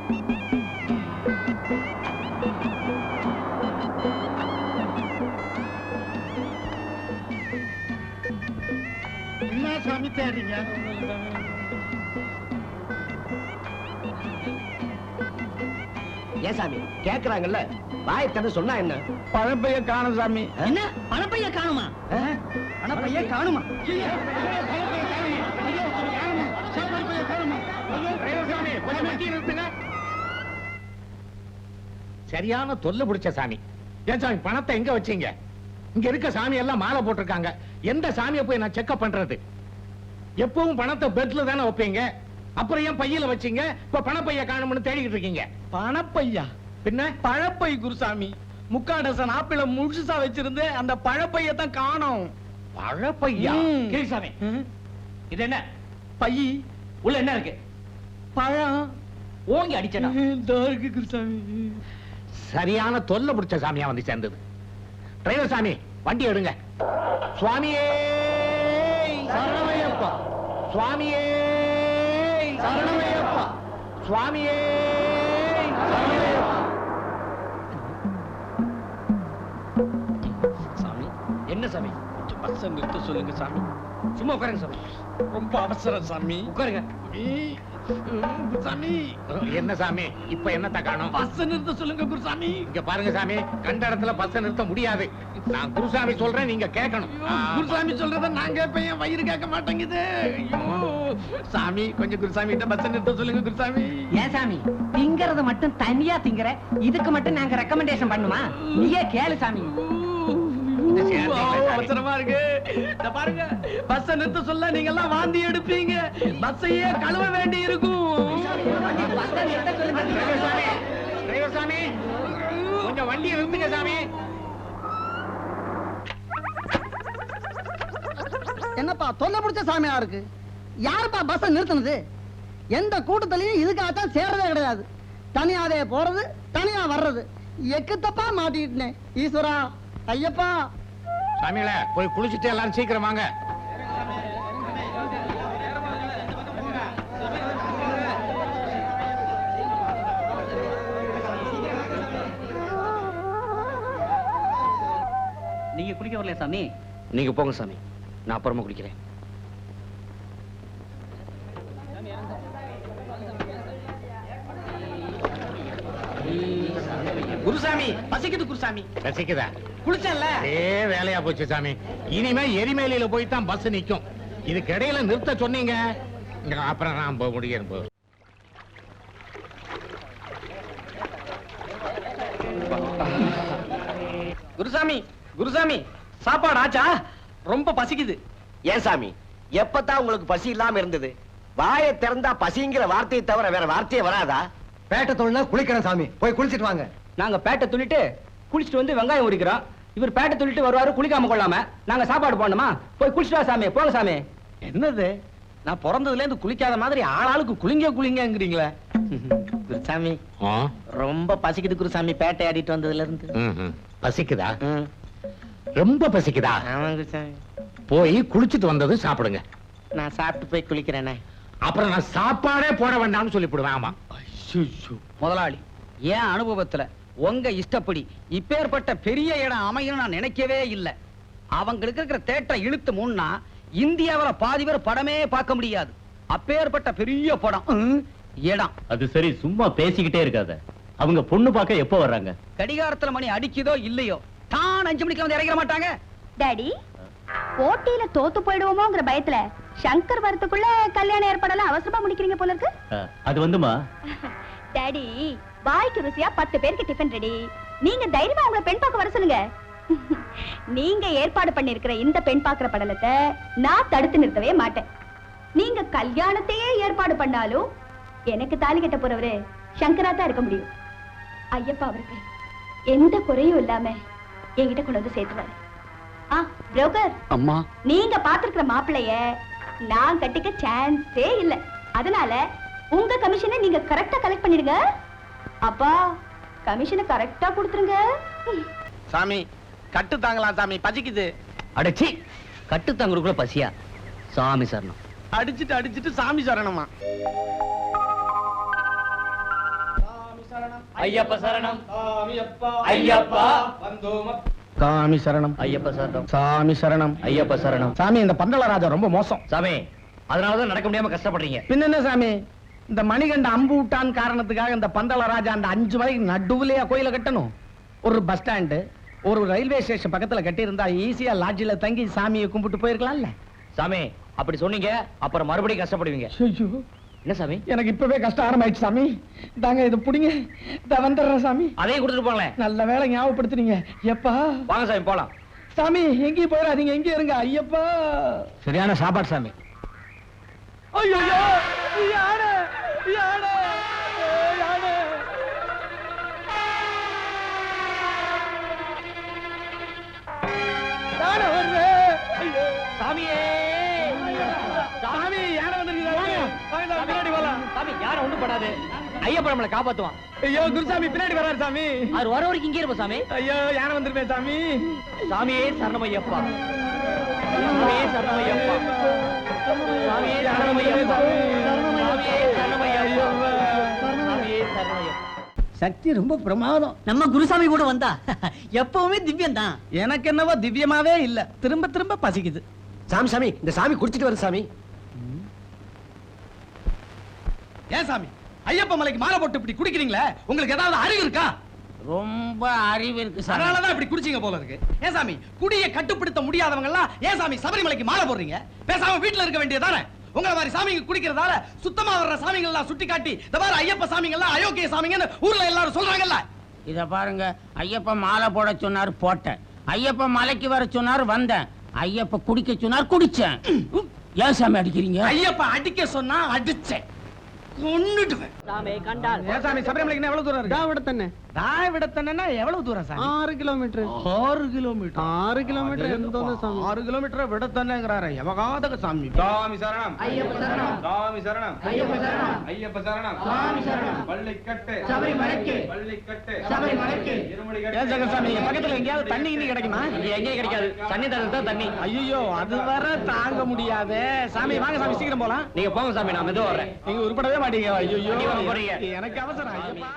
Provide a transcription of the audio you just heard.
என்ன சாமி தேடுறீங்க? ஏன் சாமி கேக்குறாங்கல்ல, வாய் தந்து சொன்னா என்ன? பழப்பைய காணும் சாமி. என்ன பணப்பைய காணுமா? பணப்பைய காணுமா? சரியான தொல்லை பிடிச்ச சாமி. ஏன் சாமி பணத்தை எங்க வச்சீங்க? இங்க இருக்க சாமி எல்லாம் மாலை போட்டிருக்காங்க. எந்த சாமியை போய் நான் செக்அப் பண்றது? எப்பவும் பணத்தை பெட்ல தானே வைப்பீங்க. அப்புறம் ஏன் பையில வச்சீங்க? இப்ப பணப்பைய காணும்னு தேடிக்கிட்டு இருக்கீங்க. பணப்பையா? பின்ன பழப்பை குருசாமி. 3/4 டசன் ஆப்பிள முழுசா வச்சிருந்து அந்த பழப்பைய தான் காணோம். பழப்பையா? கிரிசாமி, இது என்ன பை? உள்ள என்ன இருக்கு? பழம். ஓங்கி அடிச்சனா? இருக்கு குருசாமி. சரியான தொல்லை பிடிச்ச சாமியா வந்து சேர்ந்தது. டிரைவர் சாமி, வண்டி எடுங்க. சுவாமியே சரணமையப்பா, சுவாமியே சரணமையப்பா, சுவாமியே சரணமையப்பா. சாமி, என்ன சாமி? பஸ் நிறுத்த சொல்லுங்க சாமி. சும்மா உட்காருங்க சாமி. ரொம்ப அவசரம் சாமி. உட்காருங்க குருசாமி. என்ன சாமி, இப்ப என்னத்த காணோம்? பஸ் நிறுத்த சொல்லுங்க குருசாமி. இங்க பாருங்க சாமி, கண்ட இடத்துல பஸ் நிறுத்த முடியாது. நான் குருசாமி சொல்றேன், நீங்க கேட்கணும். குருசாமி சொல்றத நான் கேட்பேன், என் வயிறு கேட்க மாட்டேங்குது. சாமி, கொஞ்சம் குருசாமி கிட்ட பஸ் நிறுத்த சொல்லுங்க குருசாமி. ஏன் சாமி திங்கறத மட்டும் தனியா திங்கற? இதுக்கு மட்டும் நாங்க ரெக்கமெண்டேஷன் பண்ணுமா? நீயே கேளு சாமி. அவசரமா இருக்கு. பாருங்க, பஸ் நிறுத்த சொல்ல நீங்க எல்லாம் வாந்தி எடுப்பீங்க. பஸ்ஸையே கழுவ வேண்டி இருக்கும். டிரைவர் சாமி, கொஞ்சம் வண்டியை நிறுத்துங்க சாமி. என்னப்பா தொல்லை பிடிச்ச சாமியா இருக்கு? யாருப்பா பஸ் நிறுத்தினது? எந்த கூட்டத்திலையும் இதுக்காகத்தான் சேர்றதே கிடையாது. தனியாதே போறது, தனியா வர்றது. எக்கு தப்பா மாட்டிக்கிட்டேன். ஈஸ்வரா, ஐயப்பா. சாமிகள போய் குளிச்சுட்டு எல்லாரும் சீக்கிரம் வாங்க. நீங்க குளிக்க வரல சாமி? நீங்க போங்க சாமி, நான் அப்புறமா குளிக்கிறேன். குருசாமி, பசிக்குது குருசாமி. ரசிக்குதா? குளிச்சல்ல? வேலையா போச்சு சாமி. இனிமே எரிமேலியில போய் தான் பஸ் நிக்கும். இதுக்கு இடையில நிறுத்த சொன்னீங்க, அப்புறம் நான் போக முடியும். குருசாமி, குருசாமி, சாப்பாடு ஆச்சா? ரொம்ப பசிக்குது. ஏன் சாமி, எப்பதான் உங்களுக்கு பசி இல்லாம இருந்தது? வாயை திறந்தா பசிங்கிற வார்த்தையை தவிர வேற வார்த்தையே வராதா? பேட்டை தொழில குளிக்கிறேன் சாமி, போய் குளிச்சிட்டு வாங்க. நாங்க பேட்டை துள்ளிட்டு குளிச்சுட்டு வந்து வெங்காயம் உரிக்கிறோம். இவர் பேட்டை துள்ளிட்டு வருவாரு, குளிக்காம கொள்ளாம. நாங்க சாப்பாடு போடணுமா? போய் குளிச்சுட்டு வா சாமி. போங்க சாமி. என்னது, நான் பிறந்ததுல இருந்து குளிக்காத மாதிரி ஆளாளுக்கு குளிங்க குளிங்கங்கிறீங்களே. குருசாமி, ரொம்ப பசிக்குது குருசாமி, பேட்டை ஆடிட்டு வந்ததுல இருந்து. பசிக்குதா? ரொம்ப பசிக்குதா? ஆமா குருசாமி. போய் குளிச்சுட்டு வந்தது சாப்பிடுங்க. நான் சாப்பிட்டு போய் குளிக்கிறேனே. அப்புறம் நான் சாப்பாடே போட வேண்டாம்னு சொல்லிவிடுவேன். ஆமா முதலாளி, ஏன் அனுபவத்துல உங்க இஷ்டப்படி இப்பேற்பட்ட பெரிய இடம் அமையும் நான் நினைக்கவே இல்லை. அவங்களுக்கு இருக்கிற தேட்டரை இழுத்து முன்னா இந்தியாவில பாதி பேர் படமே பார்க்க முடியாது. அப்பேற்பட்ட பெரிய படம் இடம். அது சரி, சும்மா பேசிக்கிட்டே இருக்காத. அவங்க பொண்ணு பார்க்க எப்போ வர்றாங்க? கடிகாரத்துல மணி அடிக்குதோ இல்லையோ, தான் 5 மணிக்கு வந்து இறங்கிட மாட்டாங்க. டாடி, போட்டியில தோத்து போயிடுவோமோங்கிற பயத்துல சங்கர் வரத்துக்குள்ள கல்யாண ஏற்பாடெல்லாம் அவசரமா முடிக்கிறீங்க போல இருக்கு. அது வந்துமா? டாடி, வாய்க்கு ருசியா 10 பேருக்கு டிஃபன் ரெடி. நீங்க தைரியமா உங்களை பெண் பார்க்க வர சொல்லுங்க. நீங்க ஏற்பாடு பண்ணிருக்கிற இந்த பெண் பார்க்கிற படலத்தை நான் தடுத்து நிறுத்தவே மாட்டேன். நீங்க கல்யாணத்தையே ஏற்பாடு பண்ணாலும் எனக்கு தாலி கட்ட போறவரு சங்கரா தான் இருக்க முடியும். ஐயப்பா அவருக்கு எந்த குறையும் இல்லாம என்கிட்ட கொண்டு வந்து சேர்த்துவாரு. புரோக்கர் அம்மா, நீங்க பாத்துக்கிற மாப்பிளைய நான் கட்டிக்க சான்ஸே இல்ல. அதனால உங்க கமிஷனை நீங்க கரெக்டா கலெக்ட் பண்ணிடுங்க. அப்பா, கமிஷனை கரெக்டா கொடுத்துருங்க. சாமி, கட்டு தாங்கலாம் சாமி, பசிக்குது. அடச்சி, கட்டு தாங்குறதுக்குள்ள பசியா? சாமி சரணம். அடிச்சிட்டு அடிச்சிட்டு சாமி சரணமா? ஐயப்ப சரணம் ஐயப்பா சாமி சரணம் ஐயப்ப சரணம் சாமி சரணம் ஐயப்ப சரணம் சாமி இந்த பந்தளராஜா ரொம்ப மோசம் சாமி அதனாலதான் நடக்க முடியாம கஷ்டப்படுறீங்க. பின்ன என்ன சாமி, இந்த மணிகண்ட அம்பு விட்டான் காரணத்துக்காக இந்த பந்தளராஜா அந்த 5 மலைக்கு நடுவுலயா கோயில கட்டணும்? ஒரு பஸ் ஸ்டாண்டு, ஒரு ரயில்வே ஸ்டேஷன் பக்கத்துல கட்டி இருந்தா ஈஸியா லாட்ஜில தங்கி சாமியை கும்பிட்டு போயிருக்கலாம்ல. சாமி அப்படி சொன்னீங்க, அப்புறம் மறுபடியும் கஷ்டப்படுவீங்க. என்ன சாமி? எனக்கு இப்பவே கஷ்டம் ஆரம்பிச்சு சாமி. தாங்க இதை புடிங்க, இத வந்துடுறேன் சாமி. அதையும் கொடுத்துட்டு போங்களேன். நல்ல வேலை ஞாபகப்படுத்துறீங்க. எப்பா வாங்க சாமி போலாம். சாமி எங்கேயும் போயிடாதீங்க, எங்கே இருங்க. ஐயப்பா சரியான சாப்பாடு சாமி. ஐயோ யானை யானை யானை. யானை வருது. ஐயோ சாமியே சாமி யானை வந்துருக்குது. பின்னாடி போலாம். சாமி யாரும் ஒண்ணும் படாது. ஐயப்ப நம்மளை காப்பாத்துவான். ஐயோ குருசாமி பின்னாடி வர்றாரு சாமி. அவர் வர வரைக்கும் இங்கே இருப்போம் சாமி. ஐயோ யானை வந்துருப்பேன் சாமி. சாமியே சரணமையப்பா. சாமியே சரணமையப்பா. சாமியே சரணமையப்பா. சாமியே சரணமையப்பா. சாமியே சரணமையப்பா. சக்தி ரொம்ப பிரமாதம். நம்ம குருசாமி கூட வந்தா எப்பவுமே திவ்யம் தான். எனக்கு என்னவோ திவ்யமாவே இல்ல, திரும்ப திரும்ப பசிக்குது. சாமி சாமி இந்த சாமி குடிச்சிட்டு வருது சாமி. ஏன் சாமி ஐயப்ப மலைக்கு மாலை போட்டு இப்படி குடிக்கிறீங்களே, உங்களுக்கு ஏதாவது அறிவு இருக்கா? ரொம்ப அறிவு இருக்கு சார். அதனாலதான் இப்படி குடிச்சீங்க போல இருக்கு. ஏன் சாமி குடியை கட்டுப்படுத்த முடியாதவங்க எல்லாம் ஏன் சாமி சபரிமலைக்கு மாலை போடுறீங்க? பேசாம வீட்டுல இருக்க வேண்டியதானே? உங்களை மாதிரி சாமிங்க குடிக்கிறதால சுத்தமா வர்ற சாமிகள் எல்லாம் சுட்டி காட்டி இந்த மாதிரி ஐயப்ப சாமிங்க எல்லாம் அயோக்கிய சாமிங்கன்னு ஊர்ல எல்லாரும் சொல்றாங்கல்ல. இத பாருங்க, ஐயப்ப மாலை போட சொன்னார் போட்டேன், ஐயப்ப மலைக்கு வர சொன்னார் வந்தேன், ஐயப்ப குடிக்க சொன்னார் குடிச்சேன். ஏன் சாமி அடிக்கிறீங்க? ஐயப்ப அடிக்க சொன்னா அடிச்சேன், கொன்னுடுவேன். சாமி கண்டால் ஏன் சாமி சபரிமலைக்கு எவ்வளவு தூரம் இருக்கு? தாவிடத்தன்னா எவ்வளவு தூரம் சாமி? 6 கிலோமீட்டர். 6 கிலோமீட்டர். 6 கிலோமீட்டர் எந்த சாமி? 6 கிலோமீட்டர் விடத்தன்னங்கறாரு யமகாதக சாமி. சாமி சரணம் ஐயப்ப சரணம் சாமி சரணம் ஐயப்ப சரணம் ஐயப்ப சரணம் சாமி சரணம் பள்ளிக்கட்டு சபரிமலைக்கு பள்ளிக்கட்டு சபரிமலைக்கு இருமுடி கட்டு. ஏன் ஜெகசாமி பக்கத்துல எங்கயாவது தண்ணி கிண்ணி கிடைக்குமா? இங்க எங்கேயும் கிடைக்காது. தண்ணி தான் தண்ணி. ஐயோ அது வர தாங்க முடியாது. சாமி வாங்க சாமி சீக்கிரம் போலாம். நீங்க போங்க சாமி, நான் மெதுவா வர்றேன். நீங்க உருப்படவே மாட்டீங்க. ஐயோ நீங்க போறீங்க. எனக்கு அவசரம். ஐயப்பா